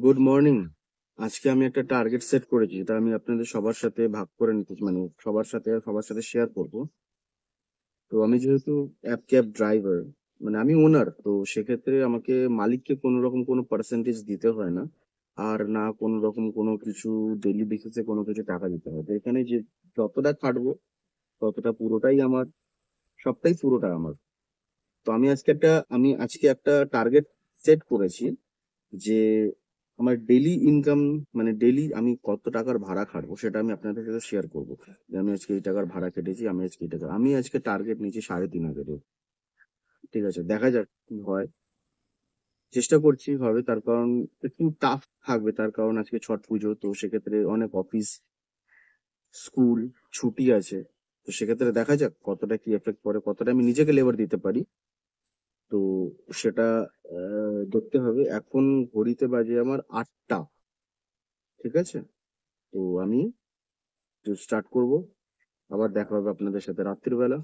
Good morning. আজকে আমি একটা টার্গেট সেট করেছি, তা আমি আপনাদের সবার সাথে ভাগ করে নিতে, মানে সবার সাথে শেয়ার করব। তো আমি যেহেতু ক্যাব ড্রাইভার, মানে আমি ওনার, তো সেক্ষেত্রে আমাকে মালিককে কোনো রকম কোনো পার্সেন্টেজ দিতে হয় না, আর না কোনো রকম কোনো কিছু ডেইলি বেসিসে কোনো কিছু টাকা দিতে হয়। তো এখানে যে যতটা খাটবো ততটা পুরোটাই আমার, সবটাই পুরোটা আমার। তো আমি আজকে একটা টার্গেট সেট করেছি যে আমার ডেইলি ইনকাম, মানে ডেইলি আমি কত টাকার ভাড়া খাটবো সেটা আমি আপনাদের সাথে শেয়ার করবো। যে আমি আজকে এই টাকার ভাড়া কেটেছি, আমি আজকে টার্গেট নিয়েছি 3,500। ঠিক আছে, দেখা যাক কি হয়। চেষ্টা করছি হবে, তার কারণ একটু টাফ থাকবে, তার কারণ আজকে ছট পুজো, তো সেক্ষেত্রে অনেক অফিস স্কুল ছুটি আছে। তো সেক্ষেত্রে দেখা যাক কতটা কি এফেক্ট পড়ে, কতটা আমি নিজেকে লেবার দিতে পারি। তো সেটা দেখতে হবে। এখন ঘড়িতে বাজে আমার 8টা। ঠিক আছে, তো আমি স্টার্ট করব। আবার দেখা হবে আপনাদের সাথে রাত্রিবেলা।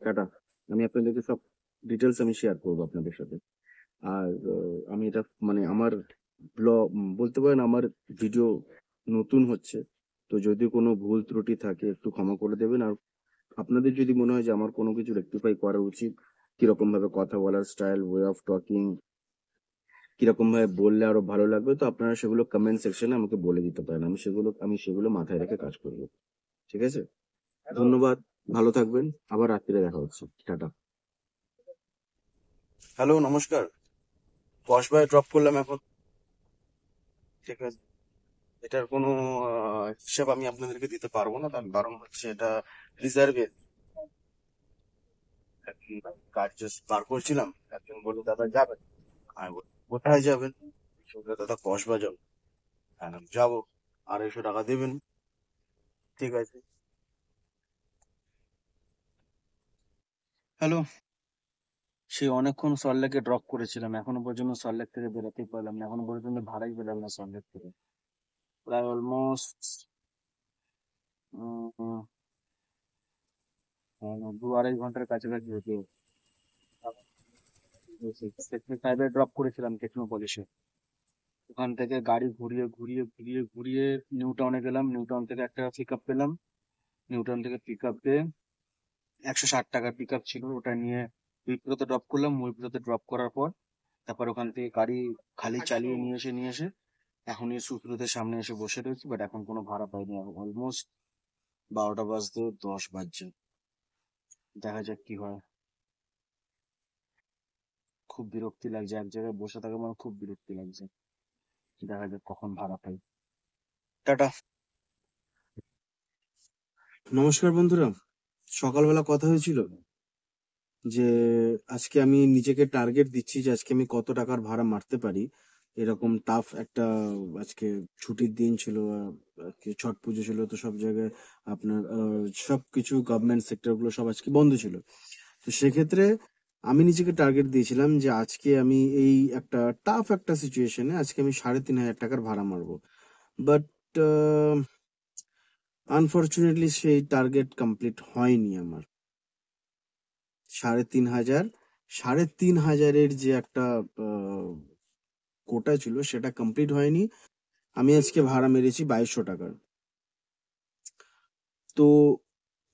টাটা। আমি আপনাদেরকে সব ডিটেলস আমি শেয়ার করবো আপনাদের সাথে। আর আমি এটা, মানে আমার ব্লগ বলতে পারেন, আমার ভিডিও নতুন হচ্ছে। তো যদি কোনো ভুল ত্রুটি থাকে একটু ক্ষমা করে দেবেন। আর আপনাদের যদি মনে হয় যে আমার কোনো কিছু রেকটিফাই করা উচিত, কিরকম ভাবে কথা বলার স্টাইল, ওয়ে অফ টকিং, কিরকম ভাবে বললে আরো ভালো লাগবে, তো আপনারা সেগুলো কমেন্ট সেকশনে আমাকে বলে দিতে পারেন। আমি সেগুলো মাথায় রেখে কাজ করবো। ঠিক আছে, ধন্যবাদ। ভালো থাকবেন। আবার রাত্রিরে দেখা হচ্ছে। টাটা। হ্যালো, নমস্কার। কস ভাই ড্রপ করলাম এখন। ঠিক আছে, এটার কোনো হিসাব আমি আপনাদেরকে দিতে পারবো না, তার কারণ হচ্ছে এটা রিজার্ভে। কাজ জাস্ট বার করছিলাম, একজন বললো দাদা যাবেন। আমি বলি কোথায় যাবেন? বললো, দাদা কসবা যাবো। আমি বললাম, যাবো, 250 টাকা দেবেন। ঠিক আছে। হ্যালো। সে অনেকক্ষণ সল্টলেকে ড্রপ করেছিলাম, এখনো পর্যন্ত সল্টলেক থেকে বেরোতেই পারলাম না, এখনো পর্যন্ত ভাড়াই পেলাম না সল্টলেক থেকে। প্রায় অলমোস্ট 2-2.5 ঘন্টার কাছাকাছি হতো। সেক্টর 5 ড্রপ করেছিলাম টেকনোপলিসে। ওখান থেকে গাড়ি ঘুরিয়ে ঘুরিয়ে ঘুরিয়ে ঘুরিয়ে নিউ টাউনে গেলাম, নিউ টাউন থেকে একটা পিক আপ পেলাম। নিউ টাউন থেকে পিক আপ পেয়ে 160 টাকার পিক আপ ছিল, ওটা নিয়ে উইপ্রোতে ড্রপ করলাম। উইপ্রোতে ড্রপ করার পর তারপর ওখান থেকে গাড়ি খালি চালিয়ে নিয়ে এসে এখন এই সুপ্রতের সামনে এসে বসে রয়েছি। বাট এখন কোনো ভাড়া পাইনি, অলমোস্ট 12টা বাজতে 10 বাজছে। দেখা যাক কি হয়। খুব বিরক্তি লাগছে, এক জায়গায় বসে থাকা মানে খুব বিরক্তি লাগছে। দেখা যাক কখন ভাড়া পাই। টাটা। নমস্কার বন্ধুরা। সকালবেলা কথা হয়েছিল যে আজকে আমি নিজেকে টার্গেট দিচ্ছি যে আজকে আমি কত টাকার ভাড়া মারতে পারি। এরকম টাফ একটা, আজকে ছুটির দিন ছিল, আজকে ছট পুজো ছিল, তো সব জায়গায় আপনার সবকিছু গভর্নমেন্ট সেক্টর গুলো সব আজকে বন্ধ ছিল। তো সেক্ষেত্রে আমি নিজেকে টার্গেট দিয়েছিলাম যে আজকে আমি এই একটা টাফ একটা সিচুয়েশনে আজকে আমি 3,500 টাকার ভাড়া মারবো। বাট আনফরচুনেটলি সেই টার্গেট কমপ্লিট হয়নি আমার। 3,500, 3,500-এর যে একটা কোটা ছিল সেটা কমপ্লিট হয়নি। আমি আজকে ভাড়া মেরেছি 2,200 টাকার। তো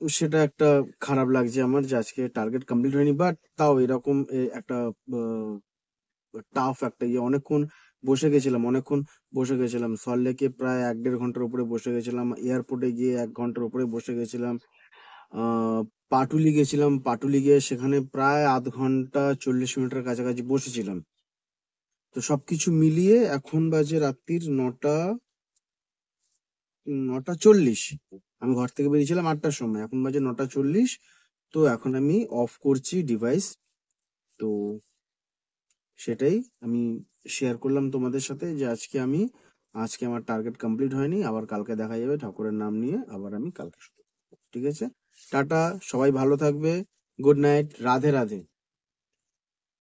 সেটা একটা খারাপ লাগছে আমার যে আজকে টার্গেট কমপ্লিট হয়নি। বাট তাও এরকম একটা টাফ একটা অনেকক্ষণ বসে গেছিলাম সল্টলেকে, প্রায় 1-1.5 ঘন্টার উপরে বসে গেছিলাম। এয়ারপোর্টে গিয়ে 1 ঘন্টার উপরে বসে গেছিলাম। আহ পাটুলি গেছিলাম, পাটুলি গিয়ে সেখানে প্রায় আধ ঘন্টা 40 মিনিটের কাছাকাছি বসেছিলাম। তো সবকিছু মিলিয়ে এখন বাজে রাত্রির 9টা 40। আমি ঘর থেকে বেরিয়েছিলাম 8টার সময়, এখন বাজে 9টা 40। তো এখন আমি অফ করছি ডিভাইস। তো সেটাই আমি শেয়ার করলাম তোমাদের সাথে যে আজকে আমার টার্গেট কমপ্লিট হয়নি। আবার কালকে দেখা যাবে, ঠাকুরের নাম নিয়ে আবার আমি কালকে শুরু করবো। ঠিক আছে, টাটা। সবাই ভালো থাকবে। Good night, Radhe Radhe.